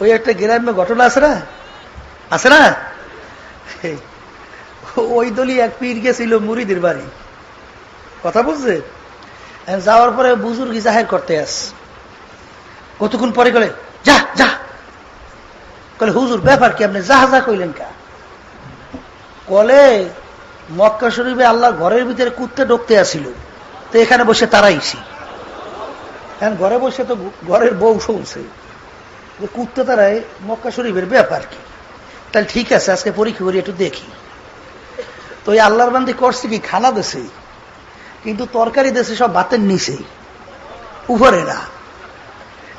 ওই একটা গ্রাম্য ঘটনা আছে না, আছে না? ওই দলই এক পীর গেছিল মুরিদের বাড়ি, কথা বুঝছে? যাওয়ার পরে বুজুর্গি জাহের করতে আস, কতক্ষণ পরে বলে যা যা, বলে হুজুর ব্যাপার কি, আপনি যা যা কইলেন কা? বলে মক্কা শরীফে আল্লাহর ঘরের ভিতরে কুত্তে ঢুকতে আসিল, তো এখানে বসে তারাইছি। এখন ঘরে বসে তো ঘরের বউ শুনছে যে কুত্তে তারাই মক্কা শরীফের ব্যাপার কি, তাহলে ঠিক আছে আজকে পরীক্ষা করি একটু দেখি। তো ওই আল্লাহর বান্দি করছে কি, খানা দেশে কিন্তু তরকারি দেশে সব ভাতের নিচে, উপরে না।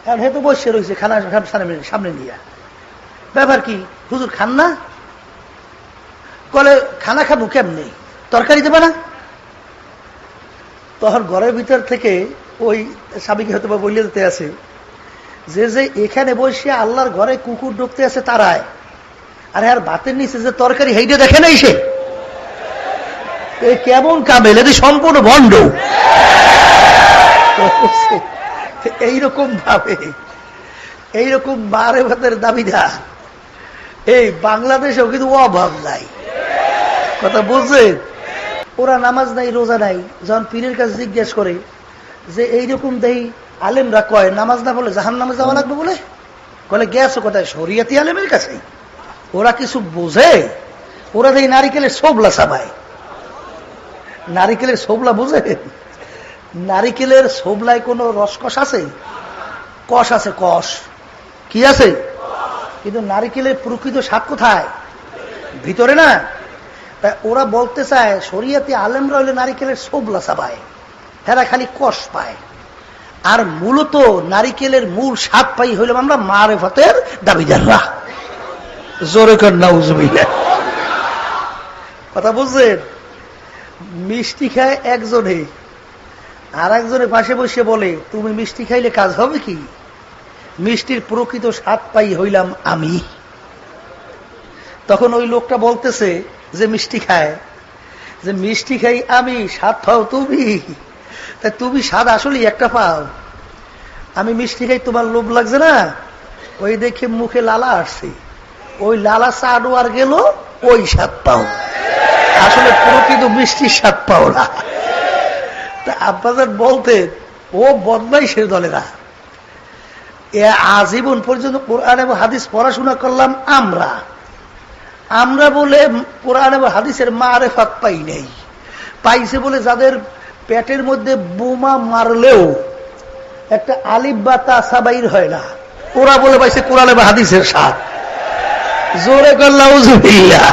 এখন হেতু বসে রয়েছে খানা সামনে নিয়ে, ব্যাপার কি হুজুর খান না? বলে খানা খাবো কেমনে, তরকারি দেবে না? তখন ঘরের ভিতর থেকে ওই স্বামীকে হয়তো বা বলিয়ে দিতে আছে যে যে এখানে বসে আল্লাহর ঘরে কুকুর ঢুকতে আছে তারায়, আর আর ভাতের নিচে যে তরকারি হেইটে দেখে নাই সে, কেমন কামেল, এটি সম্পূর্ণ ভণ্ড। এইরকম ভাবে এইরকম বারে ভাতের দাবিদার এই বাংলাদেশেও কিন্তু অভাব নাই, কথা বুঝছে? ওরা নামাজ নাই রোজা নাই, যখন পীরের কাছে জিজ্ঞেস করে যে এইরকম দেই আলেমরা কয় নামাজ না বলে জাহান নামে যাওয়া লাগবে, বলে গেছো কোথায়? শরিয়াতি আলেমের কাছে। ওরা কিছু বোঝে? ওরা দেই নারিকেলের সোবলা চাবায়। নারিকেলের সোবলা বুঝে? নারিকেলের সোবলায় কোনো রসকস আছে? কষ আছে, কষ কি আছে? কিন্তু নারিকেলের প্রকৃত স্বাদ কোথায়? ভিতরে না। তাই ওরা বলতে চায় শরিয়াতি আলেমরা হইলে নারিকেলের সোবলা চাবায়, এরা খালি কষ পায়। আর মূলত নারিকেলের মূল স্বাদ পাই হইলাম আমরা মারেফতের দাবিদাররা। জোরে কর নাউজুবিল্লাহ, কথা বুঝছেন? মিষ্টি খায় একজনে, আর একজনের পাশে বসে বলে তুমি মিষ্টি খাইলে কাজ হবে কি? মিষ্টির প্রকৃত স্বাদ পাই হইলাম আমি। তখন ওই লোকটা বলতেছে যে মিষ্টি খায়, যে মিষ্টি খাই আমি, স্বাদ পাও তুমি। তাই তুমি স্বাদ আসলে একটা পাও, আমি মিষ্টি খাই তোমার লোভ লাগছে না, ওই দেখে মুখে লালা আসছে, ওই লালা চাডু আর গেল, ওই স্বাদ পাও, আসলে প্রকৃত মিষ্টির স্বাদ পাও না। তা আব্বাজান বলতেন ও বদমাইশের দলেরা, আজীবন পর্যন্ত কোরআন এবং হাদিস পড়াশোনা করলাম আমরা বলে কোরআন এবং হাদিসের মারেফাত পাই নাই। পাইছে বলে যাদের পেটের মধ্যে বোমা মারলেও একটা আলিফ বা তা সাবাইর হয় না, ওরা বলে পাইছে কোরআন এবং হাদিসের স্বাদ। জোরে কর নাউজুবিল্লাহ।